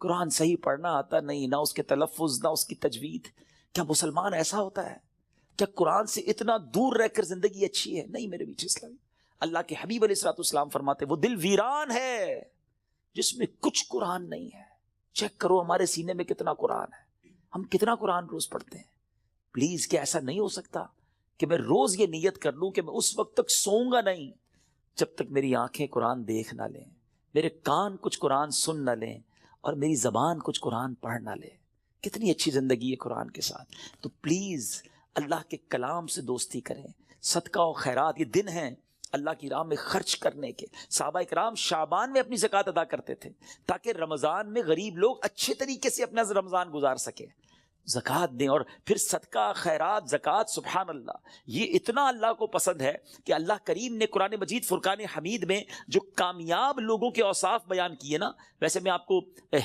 قرآن صحیح پڑھنا آتا نہیں، نہ اس کے تلفظ نہ اس کی تجوید۔ کیا مسلمان ایسا ہوتا ہے؟ کیا قرآن سے اتنا دور رہ کر زندگی اچھی ہے؟ نہیں میرے بیچ اسلامی، اللہ کے حبیب علیہ الصلوۃ والسلام فرماتے وہ دل ویران ہے جس میں کچھ قرآن نہیں ہے۔ چیک کرو ہمارے سینے میں کتنا قرآن ہے، ہم کتنا قرآن روز پڑھتے ہیں۔ پلیز کیا ایسا نہیں ہو سکتا کہ میں روز یہ نیت کر لوں کہ میں اس وقت تک سوؤں گا نہیں جب تک میری آنکھیں قرآن دیکھ نہ لیں، میرے کان کچھ قرآن سن نہ لیں، اور میری زبان کچھ قرآن پڑھ نہ لے۔ کتنی اچھی زندگی ہے قرآن کے ساتھ۔ تو پلیز اللہ کے کلام سے دوستی کریں، صدقہ و خیرات، یہ دن ہیں اللہ کی راہ میں خرچ کرنے کے۔ صحابہ اکرام شعبان میں اپنی زکوٰۃ ادا کرتے تھے تاکہ رمضان میں غریب لوگ اچھے طریقے سے اپنا رمضان گزار سکیں۔ زکوٰۃ دیں، اور پھر صدقہ خیرات زکوٰۃ، سبحان اللہ، یہ اتنا اللہ کو پسند ہے کہ اللہ کریم نے قرآن مجید فرقان حمید میں جو کامیاب لوگوں کے اوصاف بیان کیے نا، ویسے میں آپ کو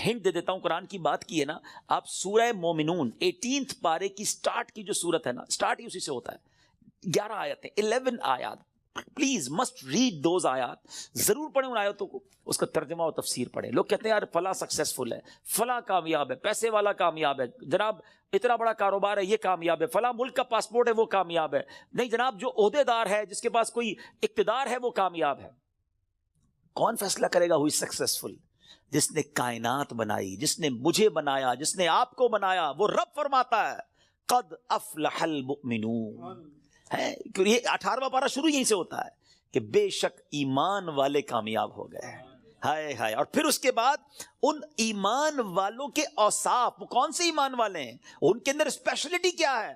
ہنٹ دے دیتا ہوں، قرآن کی بات کی ہے نا، آپ سورہ مومنون 18 پارے کی سٹارٹ کی جو سورت ہے نا، سٹارٹ ہی اسی سے ہوتا ہے، 11 آیتیں، 11 آیات، پلیز مسٹ ریڈ دوز آیات، ضرور پڑھیں ان آیاتوں کو، اس کا ترجمہ اور تفسیر پڑھیں۔ لوگ کہتے ہیں یار فلاں سکسیسفل ہے، فلاں کامیاب ہے، پیسے والا کامیاب ہے، جناب اتنا بڑا کاروبار ہے یہ کامیاب ہے، فلاں ملک کا پاسپورٹ ہے وہ کامیاب ہے۔ نہیں جناب، جو عہدے دار ہے، جس کے پاس کوئی اقتدار ہے، وہ کامیاب ہے۔ کون فیصلہ کرے گا ہوئی سکسیسفل؟ جس نے کائنات بنائی، جس نے مجھے بنایا، جس نے آپ کو بنایا، وہ رب فرماتا ہے قد افلح المؤمنون ہے، یہ 18واں پارہ شروع یہیں سے ہوتا ہے کہ بے شک ایمان والے کامیاب ہو گئے۔ ہائے ہائے، اور پھر اس کے بعد ان ایمان والوں کے اوصاف، وہ کون سے ایمان والے ہیں، ان کے اندر اسپیشلٹی کیا ہے،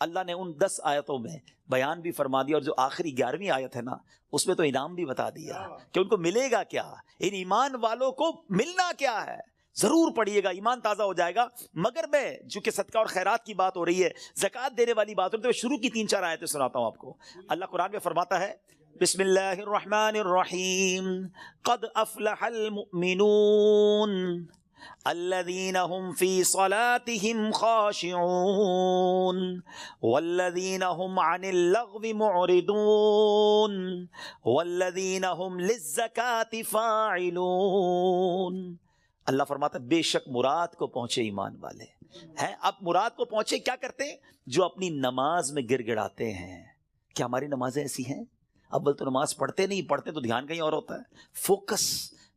اللہ نے ان 10 آیتوں میں بیان بھی فرما دیا، اور جو آخری 11ویں آیت ہے نا، اس میں تو انعام بھی بتا دیا کہ ان کو ملے گا کیا، ان ایمان والوں کو ملنا کیا ہے۔ ضرور پڑھیے گا، ایمان تازہ ہو جائے گا۔ مگر میں چونکہ صدقہ اور خیرات کی بات ہو رہی ہے، زکوٰۃ دینے والی بات ہو رہی ہے، تو شروع کی 3-4 آیتیں سناتا ہوں آپ کو۔ اللہ قرآن میں فرماتا ہے بسم اللہ الرحمن الرحیم قد افلح المؤمنون الذین هم فی صلاتهم خاشعون والذین هم عن اللغو معرضون والذین هم للزکاة فاعلون۔ اللہ فرماتا ہے بے شک مراد کو پہنچے ایمان والے ہیں۔ اب مراد کو پہنچے کیا کرتے ہیں؟ جو اپنی نماز میں گر گڑاتے ہیں۔ کیا ہماری نمازیں ایسی ہیں؟ اول تو نماز پڑھتے نہیں، پڑھتے تو دھیان کہیں اور ہوتا ہے، فوکس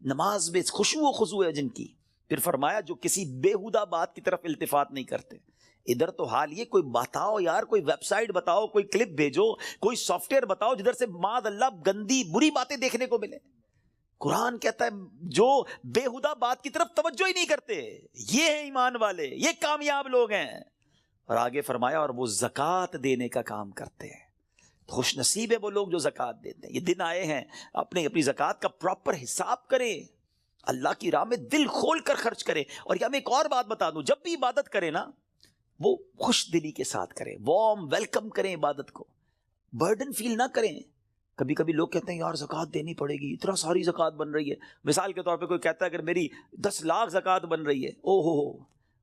نماز میں خشوع و خضوع ہے جن کی۔ پھر فرمایا جو کسی بیہودہ بات کی طرف التفات نہیں کرتے۔ ادھر تو حال یہ، کوئی بتاؤ یار، کوئی ویب سائٹ بتاؤ، کوئی کلپ بھیجو، کوئی سافٹ ویئر بتاؤ جدھر سے معاذ اللہ گندی بری باتیں دیکھنے کو ملے۔ قرآن کہتا ہے جو بیہودہ بات کی طرف توجہ ہی نہیں کرتے، یہ ہیں ایمان والے، یہ کامیاب لوگ ہیں۔ اور آگے فرمایا اور وہ زکوٰۃ دینے کا کام کرتے ہیں۔ خوش نصیب ہے وہ لوگ جو زکوٰۃ دیتے ہیں۔ یہ دن آئے ہیں، اپنی زکوٰۃ کا پراپر حساب کریں، اللہ کی راہ میں دل کھول کر خرچ کریں۔ اور یہ میں ایک اور بات بتا دوں، جب بھی عبادت کریں نا، وہ خوش دلی کے ساتھ کریں، وارم ویلکم کریں عبادت کو، برڈن فیل نہ کریں۔ کبھی کبھی لوگ کہتے ہیں یار زکوٰۃ دینی پڑے گی، اتنا ساری زکوٰۃ بن رہی ہے۔ مثال کے طور پہ کوئی کہتا ہے اگر میری 10 لاکھ زکوٰۃ بن رہی ہے، او ہو،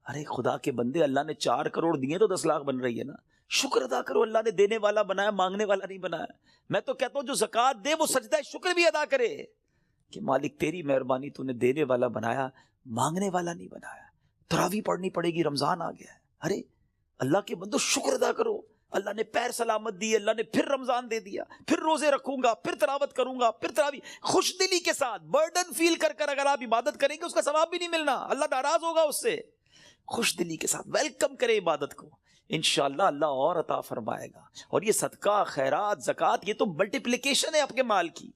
ارے خدا کے بندے، اللہ نے 4 کروڑ دیے تو 10 لاکھ بن رہی ہے نا، شکر ادا کرو، اللہ نے دینے والا بنایا، مانگنے والا نہیں بنایا۔ میں تو کہتا ہوں جو زکوٰۃ دے وہ سجدہ شکر بھی ادا کرے۔ کہ مالک تیری مہربانی، تو نے دینے والا بنایا، مانگنے والا نہیں بنایا. تراویح پڑھنی پڑے گی، رمضان آ گیا ہے. ارے اللہ کے بندو شکر ادا کرو، اللہ نے پیر سلامت دی، اللہ نے پھر رمضان دے دیا، پھر روزے رکھوں گا، پھر تلاوت کروں گا، پھر تراویح. خوش دلی کے ساتھ برڈن فیل کر کر اگر آپ عبادت کریں گے اس کا ثواب بھی نہیں ملنا، اللہ ناراض ہوگا اس سے. خوش دلی کے ساتھ ویلکم کرے عبادت کو، انشاءاللہ اللہ اور عطا فرمائے گا. اور یہ صدقہ، خیرات، زکوٰۃ، یہ تو ملٹیپلیکیشن ہے آپ کے مال کی.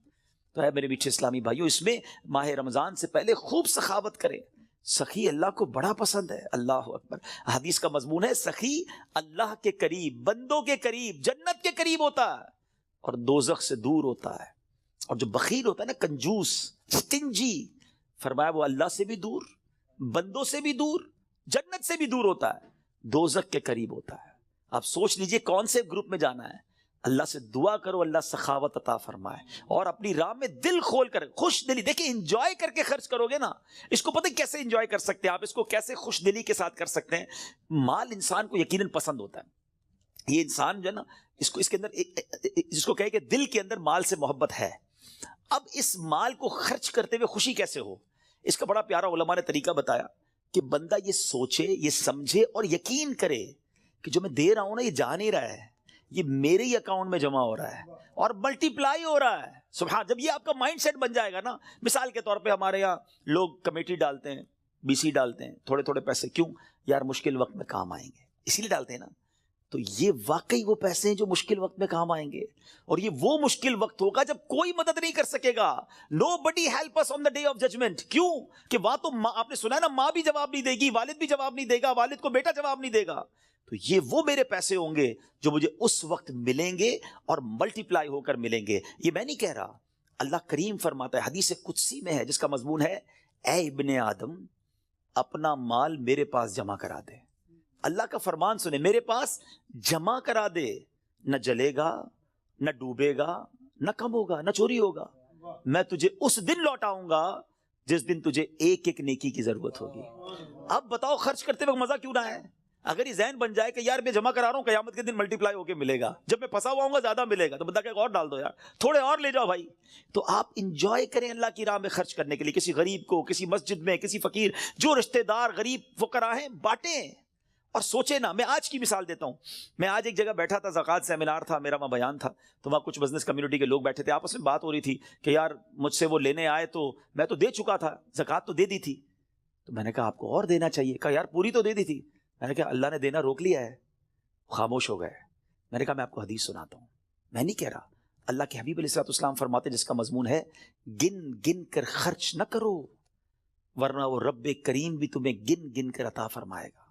تو ہے میرے میٹھے اسلامی بھائیو، اس میں ماہ رمضان سے پہلے خوب سخاوت کریں. سخی اللہ کو بڑا پسند ہے. اللہ اکبر. حدیث کا مضمون ہے سخی اللہ کے قریب، بندوں کے قریب، جنت کے قریب ہوتا ہے اور دوزخ سے دور ہوتا ہے. اور جو بخیل ہوتا ہے نا، کنجوس، سٹنجی، فرمایا وہ اللہ سے بھی دور، بندوں سے بھی دور، جنت سے بھی دور ہوتا ہے، دوزخ کے قریب ہوتا ہے. آپ سوچ لیجئے کون سے گروپ میں جانا ہے. اللہ سے دعا کرو اللہ سخاوت عطا فرمائے اور اپنی راہ میں دل کھول کر، خوش دلی. دیکھیں انجوائے کر کے خرچ کرو گے نا، اس کو پتہ کیسے انجوائے کر سکتے ہیں آپ، اس کو کیسے خوش دلی کے ساتھ کر سکتے ہیں. مال انسان کو یقیناً پسند ہوتا ہے. یہ انسان جو ہے نا، اس کے اندر جس کو کہے کہ دل کے اندر مال سے محبت ہے. اب اس مال کو خرچ کرتے ہوئے خوشی کیسے ہو، اس کا بڑا پیارا علماء نے طریقہ بتایا کہ بندہ یہ سوچے، یہ سمجھے اور یقین کرے کہ جو میں دے رہا ہوں نا، یہ جا نہیں رہا ہے، یہ میرے ہی اکاؤنٹ میں جمع ہو رہا ہے اور ملٹی پلائی ہو رہا ہے. سبحان. جب یہ آپ کا مائنڈ سیٹ بن جائے گا نا، مثال کے طور پہ ہمارے یہاں لوگ کمیٹی ڈالتے ہیں، بی سی ڈالتے ہیں، تھوڑے تھوڑے پیسے. کیوں یار؟ مشکل وقت میں کام آئیں گے، اسی لیے ڈالتے ہیں نا. تو یہ واقعی وہ پیسے ہیں جو مشکل وقت میں کام آئیں گے، اور یہ وہ مشکل وقت ہوگا جب کوئی مدد نہیں کر سکے گا. Nobody help us on the day of judgment. کیوں کہ وہاں تو آپ نے سنا ہے نا، ماں بھی جواب نہیں دے گی، والد بھی جواب نہیں دے گا، والد کو بیٹا جواب نہیں دے گا. تو یہ وہ میرے پیسے ہوں گے جو مجھے اس وقت ملیں گے اور ملٹی پلائی ہو کر ملیں گے. یہ میں نہیں کہہ رہا، اللہ کریم فرماتا ہے، حدیث قدسی میں ہے جس کا مضمون ہے، اے ابن آدم اپنا مال میرے پاس جمع کرا دے. اللہ کا فرمان سنے، میرے پاس جمع کرا دے، نہ جلے گا، نہ ڈوبے گا، نہ کم ہوگا، نہ چوری ہوگا. میں تجھے اس دن لوٹاؤں گا جس دن تجھے ایک ایک نیکی کی ضرورت ہوگی. اب بتاؤ خرچ کرتے وقت مزہ کیوں نہ ہے؟ اگر یہ ذہن بن جائے کہ یار میں جمع کرا رہا ہوں، قیامت کے دن ملٹی پلائی ہو کے ملے گا، جب میں پھنسا ہوا ہوں گا زیادہ ملے گا، تو بندہ کہ اور ڈال دو یار، تھوڑے اور لے جاؤ بھائی. تو آپ انجوائے کریں اللہ کی راہ میں خرچ کرنے کے لیے. کسی غریب کو، کسی مسجد میں، کسی فقیر، جو رشتہ دار غریب فقراء ہیں، بانٹیں. اور سوچے نا، میں آج کی مثال دیتا ہوں. میں آج ایک جگہ بیٹھا تھا، زکوٰۃ سیمینار تھا میرا، وہاں بیان تھا، تو وہاں کچھ بزنس کمیونٹی کے لوگ بیٹھے تھے، آپس میں بات ہو رہی تھی کہ یار مجھ سے وہ لینے آئے تو میں تو دے چکا تھا، زکوٰۃ تو دے دی تھی. تو میں نے کہا آپ کو اور دینا چاہیے. کہا یار پوری تو دے دی تھی. میں نے کہا اللہ نے دینا روک لیا ہے. خاموش ہو گئے. میں نے کہا میں آپ کو حدیث سناتا ہوں، میں نہیں کہہ رہا. اللہ کے حبیب علیہ السلام فرماتے جس کا مضمون ہے، گن گن کر خرچ نہ کرو ورنہ وہ رب کریم بھی تمہیں گن گن کر عطا فرمائے گا.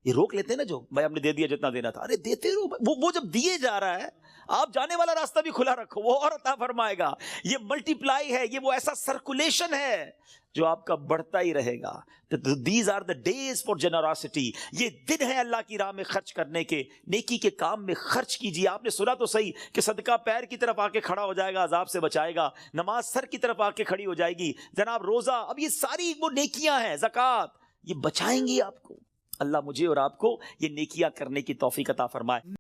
یہ روک لیتے ہیں نا، جو بھائی ہم نے دے دیا جتنا دینا تھا، ارے دیتے رہو. وہ جب دیے جا رہا ہے، آپ جانے والا راستہ بھی کھلا رکھو، وہ اور عطا فرمائے گا. یہ ملٹی پلائی ہے، یہ وہ ایسا سرکولیشن ہے جو آپ کا بڑھتا ہی رہے گا. These are the days for generosity. یہ دن ہے اللہ کی راہ میں خرچ کرنے کے، نیکی کے کام میں خرچ کیجیے. آپ نے سنا تو صحیح کہ صدقہ پیر کی طرف آ کے کھڑا ہو جائے گا، عذاب سے بچائے گا. نماز سر کی طرف آ کے کھڑی ہو جائے گی. جناب روزہ، اب یہ ساری وہ نیکیاں ہیں، زکوٰۃ، یہ بچائیں گی آپ کو. اللہ مجھے اور آپ کو یہ نیکیاں کرنے کی توفیق عطا فرمائے.